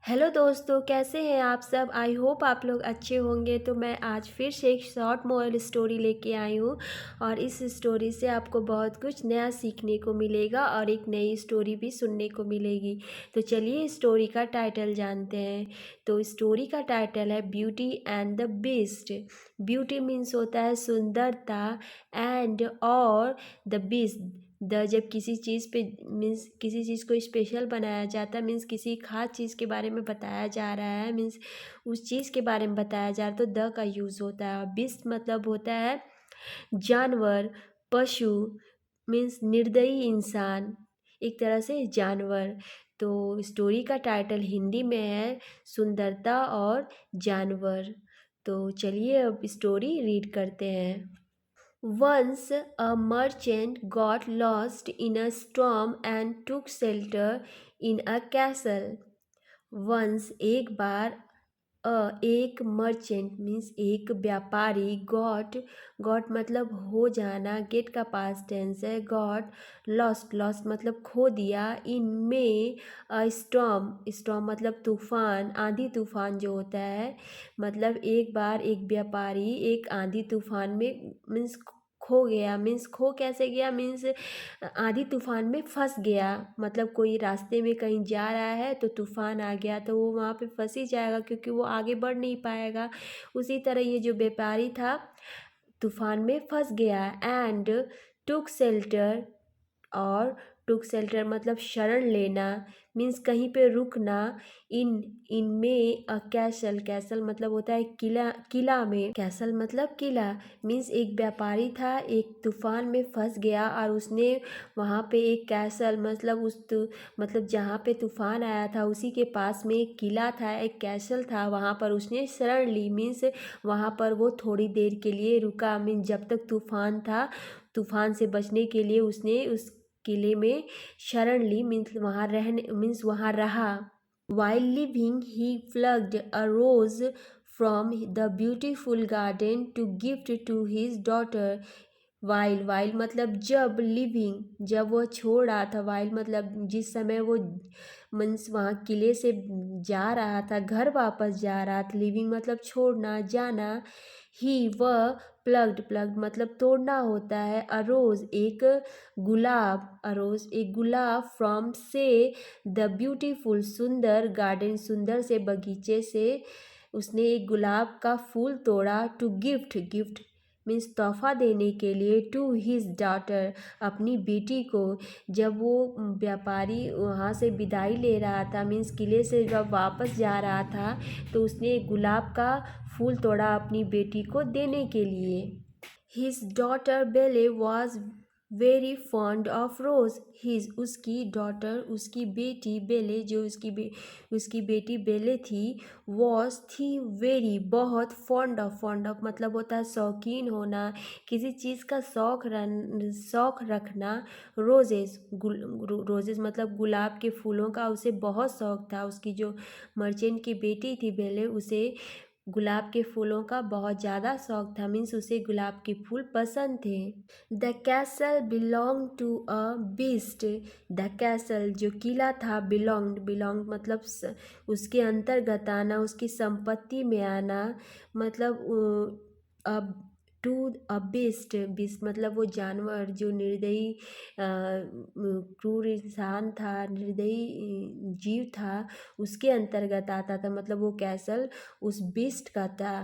Hello दोस्तों, कैसे हैं आप सब। आई होप आप लोग अच्छे होंगे। तो मैं आज फिर से एक शॉर्ट मोरल स्टोरी लेके आई हूँ और इस स्टोरी से आपको बहुत कुछ नया सीखने को मिलेगा और एक नई स्टोरी भी सुनने को मिलेगी। तो चलिए स्टोरी का टाइटल जानते हैं। तो स्टोरी का टाइटल है beauty and the beast. Beauty means होता है सुंदरता, एंड और द बीस्ट द जब किसी चीज़ पे मीन्स किसी चीज़ को स्पेशल बनाया जाता है, मीन्स किसी खास चीज़ के बारे में बताया जा रहा है, मीन्स उस चीज़ के बारे में बताया जा रहा है तो द का यूज़ होता है। और बीस्ट मतलब होता है जानवर, पशु, मीन्स निर्दयी इंसान, एक तरह से जानवर। तो स्टोरी का टाइटल हिंदी में है सुंदरता और जानवर। तो चलिए अब स्टोरी रीड करते हैं। Once a merchant got lost in a storm and took shelter in a castle. Once एक बार एक मर्चेंट मीन्स एक व्यापारी गॉट मतलब हो जाना, गेट का पास्ट टेंस है। गॉट लॉस्ट मतलब खो दिया। इन में स्टॉर्म मतलब तूफान, आंधी तूफान जो होता है। मतलब एक बार एक व्यापारी एक आंधी तूफान में मीन्स खो गया। मीन्स खो कैसे गया, मीन्स आंधी तूफान में फंस गया। मतलब कोई रास्ते में कहीं जा रहा है तो तूफान आ गया तो वो वहाँ पे फंस ही जाएगा क्योंकि वो आगे बढ़ नहीं पाएगा। उसी तरह ये जो व्यापारी था तूफान में फंस गया। एंड टुक शेल्टर, और टुक शेल्टर मतलब शरण लेना, मीन्स कहीं पे रुकना। इन में अ कैसल मतलब होता है किला में। कैसल मतलब किला। मीन्स एक व्यापारी था, एक तूफान में फंस गया और उसने वहाँ पे एक कैसल मतलब मतलब जहाँ पे तूफान आया था उसी के पास में एक किला था, एक कैसल था। वहाँ पर उसने शरण ली, मीन्स वहाँ पर वो थोड़ी देर के लिए रुका। मीन्स जब तक तूफान था, तूफान से बचने के लिए उसने उस किले में शरण ली, मीन्स वहाँ रहा। While living, he plucked a rose from the beautiful garden to gift to his daughter. While मतलब जब, लिविंग जब वह छोड़ रहा था। वाइल मतलब जिस समय वो मीन्स वहाँ किले से जा रहा था, घर वापस जा रहा था। लिविंग मतलब छोड़ना, जाना। ही वह प्लग्ड मतलब तोड़ना होता है। अरोज एक गुलाब फ्रॉम से द ब्यूटीफुल सुंदर गार्डन, सुंदर से बगीचे से उसने एक गुलाब का फूल तोड़ा। टू गिफ्ट मीन्स तोहफा देने के लिए। टू हिज डॉटर अपनी बेटी को। जब वो व्यापारी वहाँ से विदाई ले रहा था, मीन्स किले से जब वापस जा रहा था तो उसने एक गुलाब का फूल तोड़ा अपनी बेटी को देने के लिए। हिज डॉटर बेले was very fond of rose. His उसकी डॉटर उसकी बेटी बेले जो उसकी बेटी बेले थी, वॉज थी वेरी बहुत, फॉन्ड ऑफ मतलब होता है शौकीन होना, किसी चीज़ का शौक रखना। रोजेस मतलब गुलाब के फूलों का उसे बहुत शौक था। उसकी जो मर्चेंट की बेटी थी बेले, उसे गुलाब के फूलों का बहुत ज़्यादा शौक था, मीन्स उसे गुलाब के फूल पसंद थे। The castle belong to a beast. The castle जो किला था, बिलोंग मतलब उसके अंतर्गत आना, उसकी संपत्ति में आना। मतलब अब टू अ बीस्ट मतलब वो जानवर जो निर्दयी क्रूर इंसान था, निर्दयी जीव था, उसके अंतर्गत आता था। मतलब वो कैसल उस बीस्ट का था।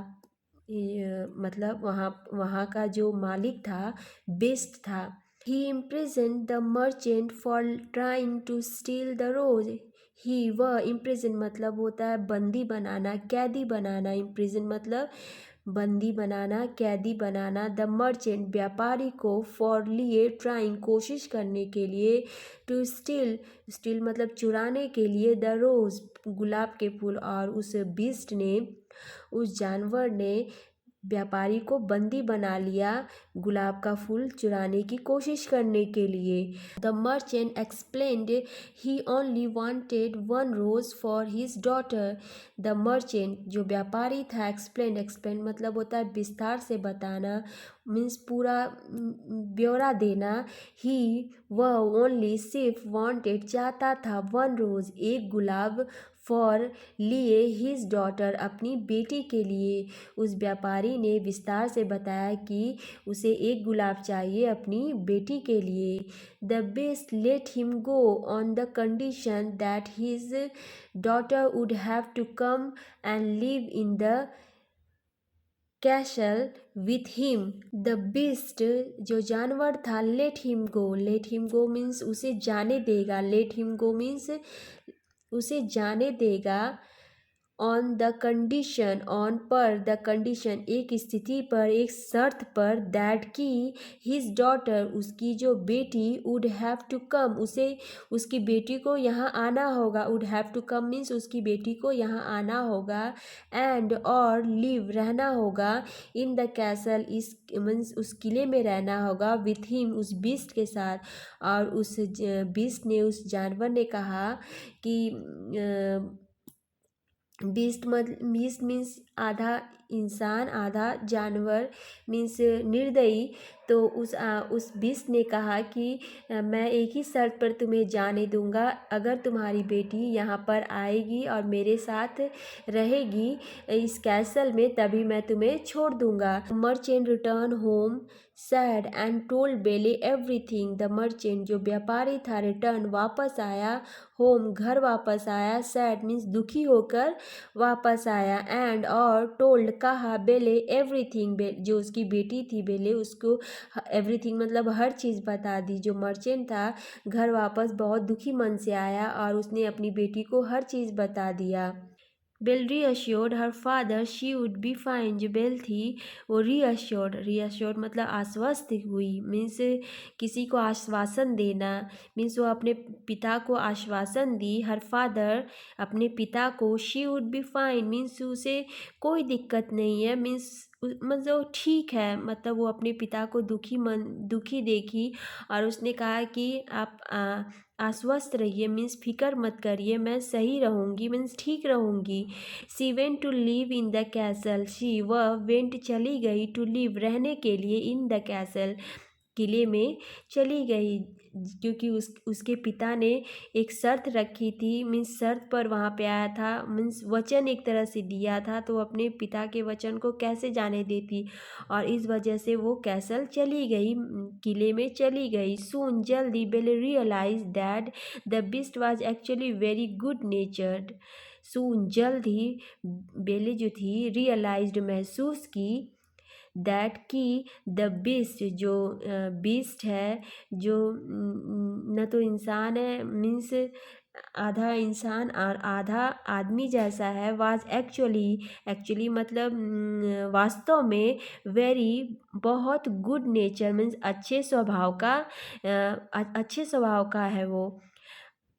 मतलब वहाँ का जो मालिक था बीस्ट था। He imprisoned the merchant for trying to steal the rose. वह इम्प्रिजन मतलब होता है बंदी बनाना, कैदी बनाना। इम्प्रिजन मतलब बंदी बनाना, कैदी बनाना। द मर्चेंट व्यापारी को, फॉर लिए, ट्राइंग कोशिश करने के लिए। टू स्टील मतलब चुराने के लिए। द रोज गुलाब के फूल। और उस बीस्ट ने, उस जानवर ने व्यापारी को बंदी बना लिया गुलाब का फूल चुराने की कोशिश करने के लिए। The merchant explained he only wanted one rose for his daughter. The merchant जो व्यापारी था, एक्सप्लेन मतलब होता है विस्तार से बताना, मीन्स पूरा ब्यौरा देना। वह ओनली सिर्फ वांटेड चाहता था, वन रोज एक गुलाब, फॉर लिए हिज डॉटर, अपनी बेटी के लिए। उस व्यापारी ने विस्तार से बताया कि उसे एक गुलाब चाहिए अपनी बेटी के लिए। The beast let him go on the condition that his daughter would have to come and live in the castle with him. The beast, जो जानवर था, let him go, let him go means उसे जाने देगा, late him go means उसे जाने देगा। On the condition, on पर, द कंडीशन एक स्थिति पर, एक शर्त पर, दैट की हिज डॉटर, उसकी जो बेटी, वुड हैव टू कम, उसे उसकी बेटी को यहाँ आना होगा, would have to come means उसकी बेटी को यहाँ आना होगा, एंड और लिव रहना होगा, इन द कैसल इस मीन्स उस किले में रहना होगा, विथ हिम उस बीस्ट के साथ। और उस बीस्ट ने, उस जानवर ने कहा कि बीस्ट मीन्स आधा इंसान आधा जानवर, मीन्स निर्दयी। तो उस बीस्ट ने कहा कि मैं एक ही शर्त पर तुम्हें जाने दूंगा, अगर तुम्हारी बेटी यहाँ पर आएगी और मेरे साथ रहेगी इस कैसल में, तभी मैं तुम्हें छोड़ दूंगा। Merchant return home sad and told बेले एवरीथिंग। द मर्चेंट, जो व्यापारी था, रिटर्न वापस आया, होम घर वापस आया, सैड मीन्स दुखी होकर वापस आया, एंड और टोल्ड कहा, बेले एवरीथिंग, जो उसकी बेटी थी बेले, उसको एवरीथिंग मतलब हर चीज़ बता दी। जो मर्चेंट था घर वापस बहुत दुखी मन से आया और उसने अपनी बेटी को हर चीज़ बता दिया। Belle reassured her father she would be fine. जो बेल थी वो रीअश्योर्ड मतलब आश्वस्त हुई, मीन्स किसी को आश्वासन देना, मीन्स वो अपने पिता को आश्वासन दी। हर फादर, अपने पिता को। She would be fine means उसे कोई दिक्कत नहीं है, मीन्स मतलब ठीक है, मतलब वो अपने पिता को दुखी देखी और उसने कहा कि आप आश्वस्त रहिए, मीन्स फिक्र मत करिए, मैं सही रहूँगी, मीन्स ठीक रहूँगी। She went to live in the castle, she वह वेंट चली गई, टू लिव रहने के लिए, इन द कैसल किले में चली गई, क्योंकि उसके पिता ने एक शर्त रखी थी, मीन्स शर्त पर वहाँ पे आया था, मीन्स वचन एक तरह से दिया था, तो अपने पिता के वचन को कैसे जाने देती, और इस वजह से वो कैसल चली गई, किले में चली गई। सून जल्दी Belle realize that the beast was actually very good natured. Soon जल्द ही बेले जो थी रियलाइज्ड महसूस की, दैट की द बीस्ट जो बीस्ट है, जो न तो इंसान है, मीन्स आधा इंसान और आधा आदमी जैसा है, वाज एक्चुअली मतलब वास्तव में, वेरी बहुत, गुड नेचर मीन्स अच्छे स्वभाव का है वो।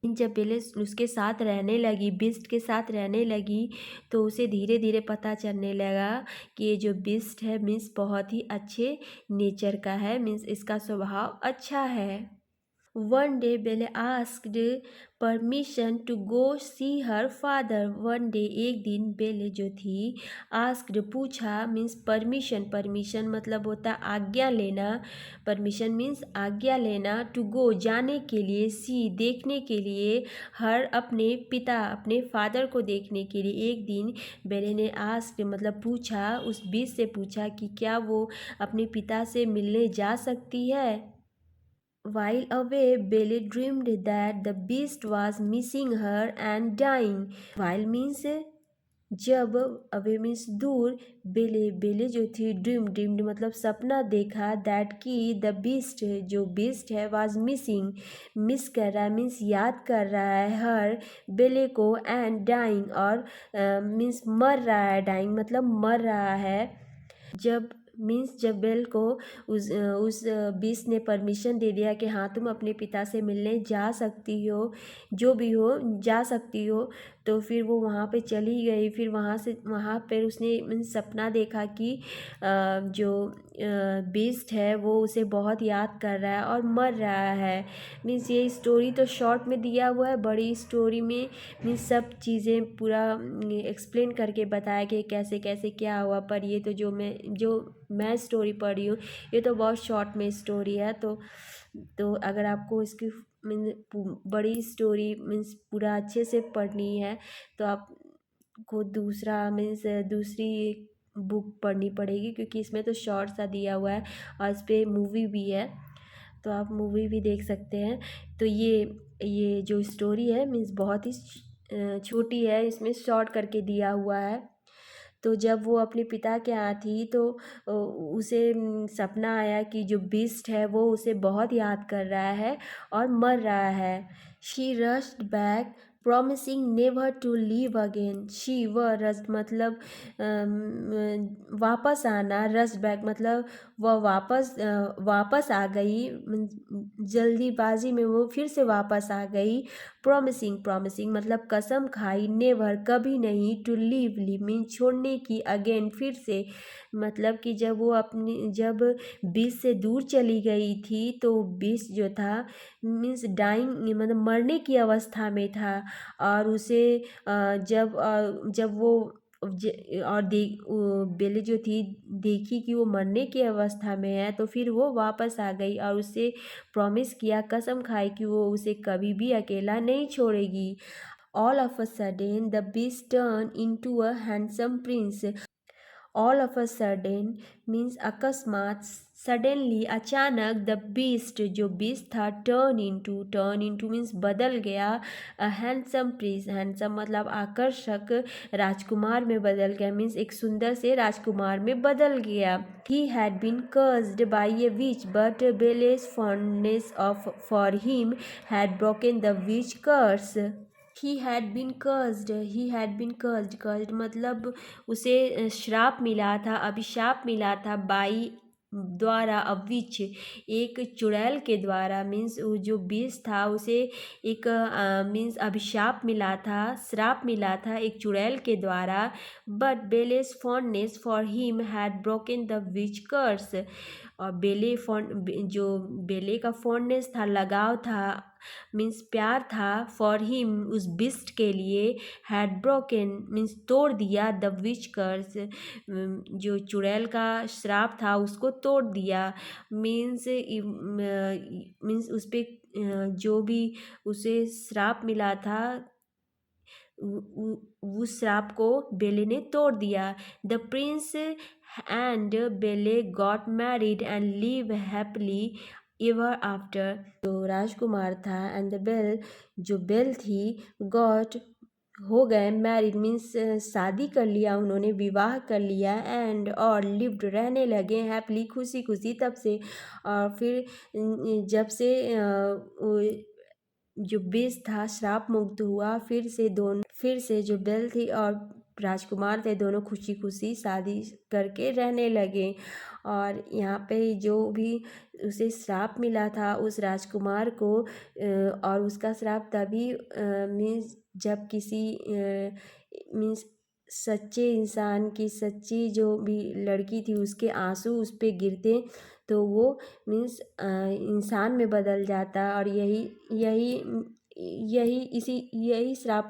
जब बेले उसके साथ रहने लगी, बीस्ट के साथ रहने लगी, तो उसे धीरे धीरे पता चलने लगा कि ये जो बीस्ट है मीन्स बहुत ही अच्छे नेचर का है, मीन्स इसका स्वभाव अच्छा है। One day Belle asked permission to go see her father. One day एक दिन बेले जो थी, आस्क्ड पूछा, मीन्स परमिशन मतलब होता आज्ञा लेना, परमिशन मीन्स आज्ञा लेना, टू गो जाने के लिए, सी देखने के लिए, हर अपने पिता अपने फादर को देखने के लिए। एक दिन बेले ने आस्क्ड मतलब पूछा, उस बीच से पूछा कि क्या वो अपने पिता से मिलने जा सकती है। While away, Bailey dreamed that the beast was missing her and dying. While means जब, अवे मीन्स दूर, बेले जो थी ड्रीम्ड मतलब सपना देखा, दैट की द बीस्ट जो बीस्ट है, वाज मिसिंग मिस कर रहा है, मीन्स याद कर रहा है, हर बेले को, एंड डाइंग और मीन्स मर रहा है, डाइंग मतलब मर रहा है। जब बेल को उस बीस ने परमिशन दे दिया कि हाँ तुम अपने पिता से मिलने जा सकती हो, जो भी हो जा सकती हो, तो फिर वो वहाँ पे चली गई। फिर वहाँ पर उसने मीन्स सपना देखा कि जो बीस्ट है वो उसे बहुत याद कर रहा है और मर रहा है। मीन्स ये स्टोरी तो शॉर्ट में दिया हुआ है, बड़ी स्टोरी में मीन्स सब चीज़ें पूरा एक्सप्लेन करके बताया कि कैसे कैसे क्या हुआ, पर ये तो जो मैं स्टोरी पढ़ी हूँ ये तो बहुत शॉर्ट में स्टोरी है। तो अगर आपको इसकी मीन बड़ी स्टोरी मीन्स पूरा अच्छे से पढ़नी है तो आपको दूसरा मीन्स दूसरी बुक पढ़नी पड़ेगी, क्योंकि इसमें तो शॉर्ट सा दिया हुआ है और इस पर मूवी भी है, तो आप मूवी भी देख सकते हैं। तो ये जो स्टोरी है मीन्स बहुत ही छोटी है, इसमें शॉर्ट करके दिया हुआ है। तो जब वो अपने पिता के यहाँ थी तो उसे सपना आया कि जो बीस्ट है वो उसे बहुत याद कर रहा है और मर रहा है। She rushed back promising never to leave again। She वह रस्ट मतलब वापस आना, रस्ट बैक मतलब वह वापस आ गई, जल्दीबाजी में वो फिर से वापस आ गई। प्रॉमिसिंग मतलब कसम खाई, नेवर कभी नहीं, टू लीव मीन छोड़ने की, अगेन फिर से मतलब कि जब बीस से दूर चली गई थी तो बीस जो था मीन्स डाइंग मतलब मरने की अवस्था में था। और उसे जब वो और बेली जो थी देखी कि वो मरने की अवस्था में है तो फिर वो वापस आ गई और उससे प्रॉमिस किया, कसम खाई कि वो उसे कभी भी अकेला नहीं छोड़ेगी। All of a sudden the beast turn into a handsome Prince. All of a sudden means अकस्मात, सडनली अचानक, द बीस्ट जो बीस्ट था टर्न इनटू मीन्स बदल गया, अ हैंडसम प्रिंस, हैंडसम मतलब आकर्षक, राजकुमार में बदल गया मीन्स एक सुंदर से राजकुमार में बदल गया। He had been cursed by a witch but Belle's fondness of for him had broken the witch curse. Cursed मतलब उसे श्राप मिला था, अभिशाप मिला था, बाई द्वारा, अविच एक चुड़ैल के द्वारा, मीन्स जो बीज था उसे एक मीन्स अभिशाप मिला था, श्राप मिला था एक चुड़ैल के द्वारा। But Belle's fondness for him had broken the witch curse. और जो बेले का फॉन्डनेस था, लगाव था, मीन्स प्यार था, फॉर हिम उस बिस्ट के लिए, हैड ब्रोकन मीन्स तोड़ दिया, द विच कर्स जो चुड़ैल का श्राप था उसको तोड़ दिया। मीन्स उस पर जो भी उसे श्राप मिला था उस श्राप को बेले ने तोड़ दिया। द प्रिंस एंड बेले got married and live happily ever after. जो राजकुमार था एंड द बेल जो बेल थी, गॉट हो गए, मैरिड मीन्स शादी कर लिया उन्होंने, विवाह कर लिया, एंड और लिव्ड रहने लगे हैप्पीली खुशी खुशी तब से। और फिर जब से जो बेस था श्राप मुक्त हुआ, फिर से जो बेल थी और राजकुमार थे दोनों खुशी खुशी शादी करके रहने लगे। और यहाँ पे जो भी उसे श्राप मिला था उस राजकुमार को, और उसका श्राप तभी मीन्स जब किसी मीन्स सच्चे इंसान की, सच्ची जो भी लड़की थी उसके आंसू उस पर गिरते तो वो मीन्स इंसान में बदल जाता। और यही श्राप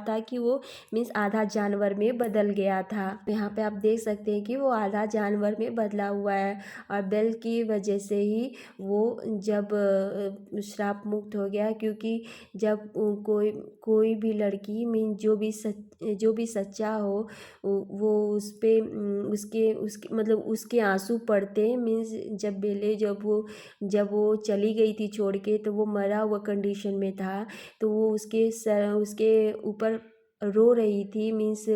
था कि वो मीन्स आधा जानवर में बदल गया था। यहाँ पे आप देख सकते हैं कि वो आधा जानवर में बदला हुआ है और बेल की वजह से ही वो जब श्राप मुक्त हो गया, क्योंकि जब कोई भी लड़की मीन जो भी सच्चा हो वो उस पे उसके मतलब उसके आंसू पड़ते मीन्स जब वो चली गई थी छोड़ के तो वो मरा हुआ कंडीशन में था, तो वो उसके ऊपर रो रही थी मीन्स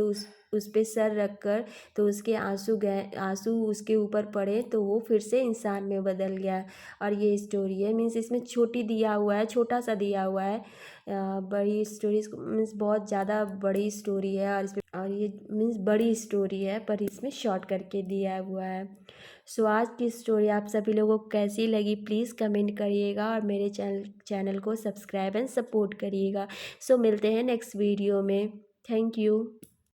उस पे सर रख कर, तो उसके आंसू उसके ऊपर पड़े तो वो फिर से इंसान में बदल गया। और ये स्टोरी है मीन्स इसमें छोटा सा दिया हुआ है। बड़ी स्टोरीज मीन्स बहुत ज़्यादा बड़ी स्टोरी है और ये मीन्स बड़ी स्टोरी है पर इसमें शॉर्ट करके दिया हुआ है। सो आज की स्टोरी आप सभी लोगों को कैसी लगी प्लीज़ कमेंट करिएगा और मेरे चैनल को सब्सक्राइब एंड सपोर्ट करिएगा। सो मिलते हैं नेक्स्ट वीडियो में। Thank you.